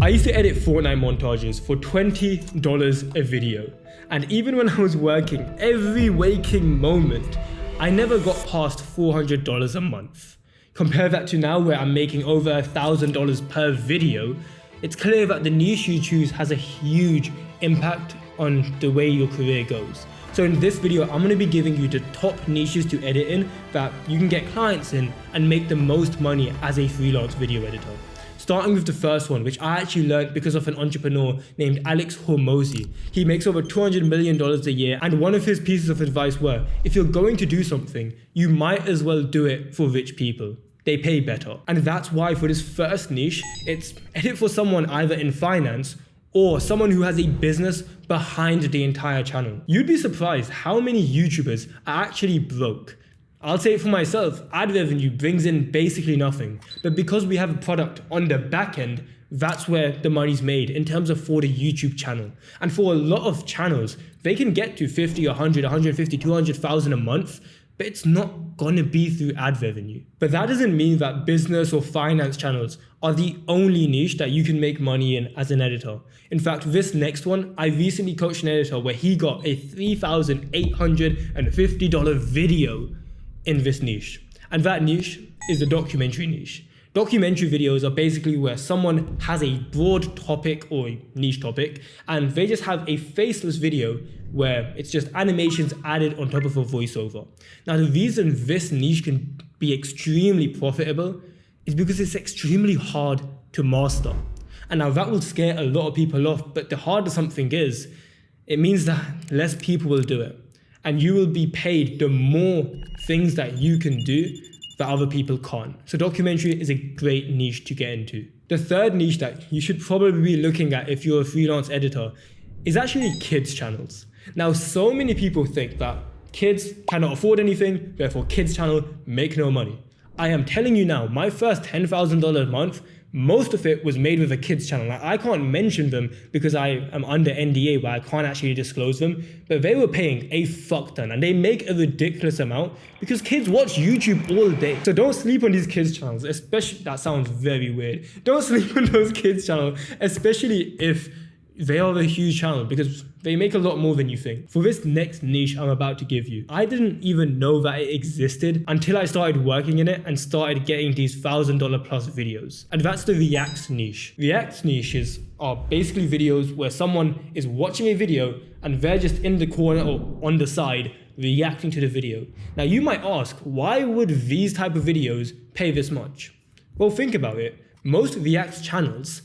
I used to edit Fortnite montages for $20 a video. And even when I was working every waking moment, I never got past $400 a month. Compare that to now where I'm making over $1,000 per video, it's clear that the niche you choose has a huge impact on the way your career goes. So in this video, I'm going to be giving you the top niches to edit in that you can get clients in and make the most money as a freelance video editor. Starting with the first one, which I actually learned because of an entrepreneur named Alex Hormozi. He makes over $200 million a year, and one of his pieces of advice were, if you're going to do something, you might as well do it for rich people. They pay better. And that's why for this first niche, it's edit for someone either in finance or someone who has a business behind the entire channel. You'd be surprised how many YouTubers are actually broke. I'll say it for myself, ad revenue brings in basically nothing. But because we have a product on the back end, that's where the money's made in terms of for the YouTube channel. And for a lot of channels, they can get to 50, 100, 150, 200,000 a month, but it's not gonna be through ad revenue. But that doesn't mean that business or finance channels are the only niche that you can make money in as an editor. In fact, this next one, I recently coached an editor where he got a $3,850 video in this niche. And that niche is the documentary niche. Documentary videos are basically where someone has a broad topic or a niche topic and they just have a faceless video where it's just animations added on top of a voiceover. Now, the reason this niche can be extremely profitable is because it's extremely hard to master. And now that will scare a lot of people off, but the harder something is, it means that less people will do it. And you will be paid the more things that you can do that other people can't. So documentary is a great niche to get into. The third niche that you should probably be looking at if you're a freelance editor is actually kids channels. Now, so many people think that kids cannot afford anything, therefore kids channel make no money. I am telling you now, my first $10,000 a month, most of it was made with a kids channel. Now, I can't mention them because I am under NDA where I can't actually disclose them, but they were paying a fuck ton and they make a ridiculous amount because kids watch YouTube all day. So don't sleep on these kids channels, especially, that sounds very weird. Don't sleep on those kids channels, especially if they are a huge channel because they make a lot more than you think. For this next niche I'm about to give you, I didn't even know that it existed until I started working in it and started getting these $1,000 plus videos. And that's the Reacts niche. Reacts niches are basically videos where someone is watching a video and they're just in the corner or on the side reacting to the video. Now you might ask, why would these type of videos pay this much? Well, think about it. Most Reacts channels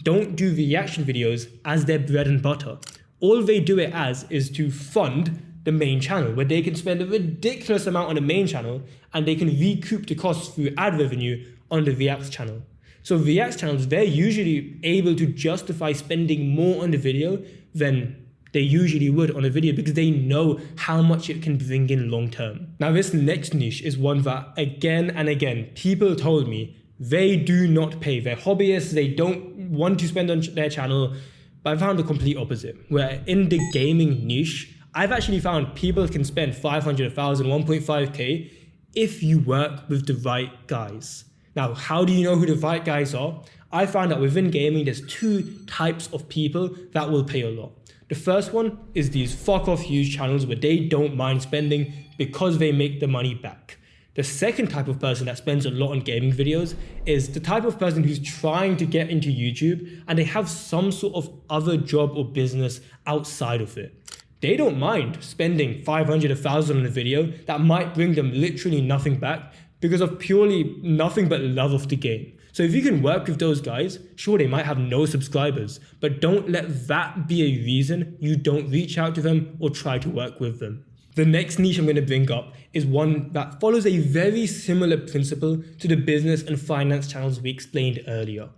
don't do reaction videos as their bread and butter. All they do it as is to fund the main channel, where they can spend a ridiculous amount on the main channel and they can recoup the costs through ad revenue on the Reacts channel. So Reacts channels, they're usually able to justify spending more on the video than they usually would on a video because they know how much it can bring in long term. Now this next niche is one that again and again, people told me they do not pay. They're hobbyists, they don't want to spend on their channel, but I found the complete opposite. Where in the gaming niche, I've actually found people can spend 500, 1,000, 1.5K if you work with the right guys. Now, how do you know who the right guys are? I found that within gaming, there's two types of people that will pay a lot. The first one is these fuck off huge channels where they don't mind spending because they make the money back. The second type of person that spends a lot on gaming videos is the type of person who's trying to get into YouTube and they have some sort of other job or business outside of it. They don't mind spending 500, 1,000 on a video that might bring them literally nothing back because of purely nothing but love of the game. So if you can work with those guys, sure, they might have no subscribers, but don't let that be a reason you don't reach out to them or try to work with them. The next niche I'm going to bring up is one that follows a very similar principle to the business and finance channels we explained earlier.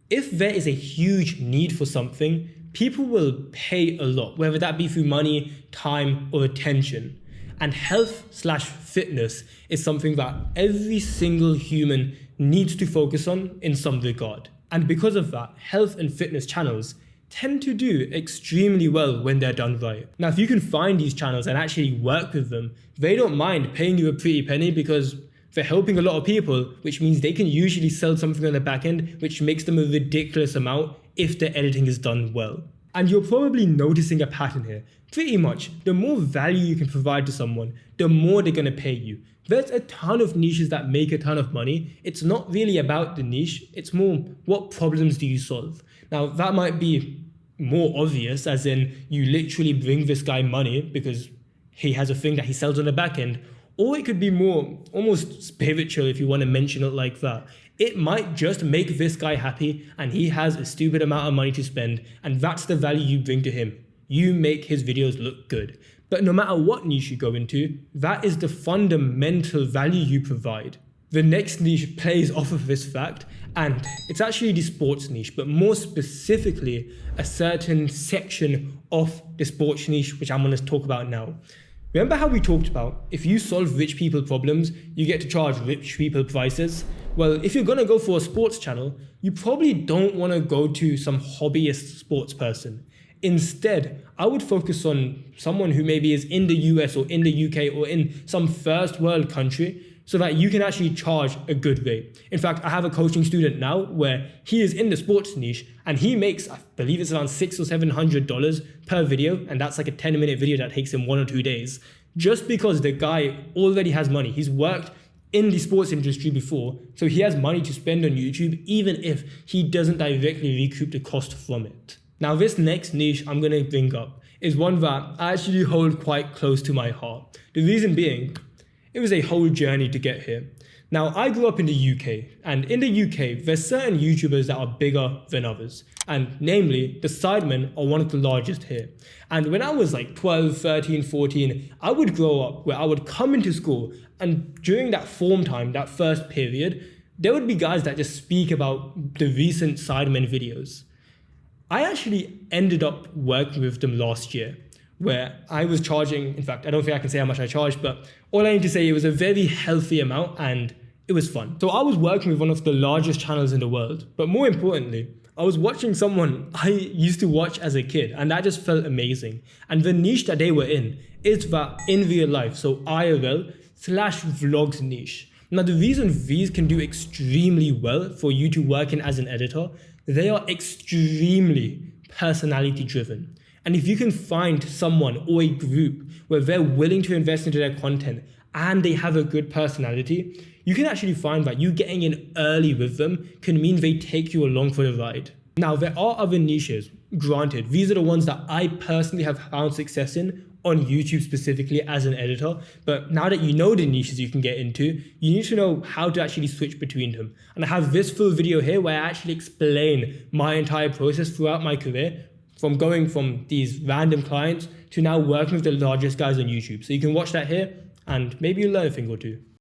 If there is a huge need for something, people will pay a lot, whether that be through money, time, or attention. And health/fitness is something that every single human needs to focus on in some regard. And because of that, health and fitness channels tend to do extremely well when they're done right. Now, if you can find these channels and actually work with them, they don't mind paying you a pretty penny because they're helping a lot of people, which means they can usually sell something on the back end, which makes them a ridiculous amount if the editing is done well. And you're probably noticing a pattern here. Pretty much, the more value you can provide to someone, the more they're going to pay you. There's a ton of niches that make a ton of money. It's not really about the niche. It's more, what problems do you solve? Now, that might be more obvious, as in you literally bring this guy money because he has a thing that he sells on the back end. Or it could be more almost spiritual if you want to mention it like that. It might just make this guy happy and he has a stupid amount of money to spend, and that's the value you bring to him. You make his videos look good. But no matter what niche you go into, that is the fundamental value you provide. The next niche plays off of this fact, and it's actually the sports niche, but more specifically a certain section of the sports niche, which I'm going to talk about now. Remember how we talked about if you solve rich people problems, you get to charge rich people prices? Well, if you're going to go for a sports channel, you probably don't want to go to some hobbyist sports person. Instead, I would focus on someone who maybe is in the US or in the UK or in some first world country, so that you can actually charge a good rate. In fact, I have a coaching student now where he is in the sports niche and he makes, I believe it's around $600 or $700 per video. And that's like a 10-minute video that takes him 1 or 2 days. Just because the guy already has money. He's worked in the sports industry before, so he has money to spend on YouTube, even if he doesn't directly recoup the cost from it. Now, this next niche I'm gonna bring up is one that I actually hold quite close to my heart. The reason being, it was a whole journey to get here. Now, I grew up in the UK, and in the UK, there's certain YouTubers that are bigger than others. And namely, the Sidemen are one of the largest here. And when I was like 12, 13, 14, I would grow up where I would come into school, and during that form time, that first period, there would be guys that just speak about the recent Sidemen videos. I actually ended up working with them last year, where I was charging, in fact, I don't think I can say how much I charged, but all I need to say, it was a very healthy amount and it was fun. So I was working with one of the largest channels in the world, but more importantly, I was watching someone I used to watch as a kid, and that just felt amazing. And the niche that they were in is that in real life, so IRL/vlogs niche. Now, the reason these can do extremely well for you to work in as an editor, they are extremely personality driven. And if you can find someone or a group where they're willing to invest into their content and they have a good personality, you can actually find that you getting in early with them can mean they take you along for the ride. Now, there are other niches, granted. These are the ones that I personally have found success in on YouTube specifically as an editor. But now that you know the niches you can get into, you need to know how to actually switch between them. And I have this full video here where I actually explain my entire process throughout my career, from going from these random clients to now working with the largest guys on YouTube. So you can watch that here and maybe you'll learn a thing or two.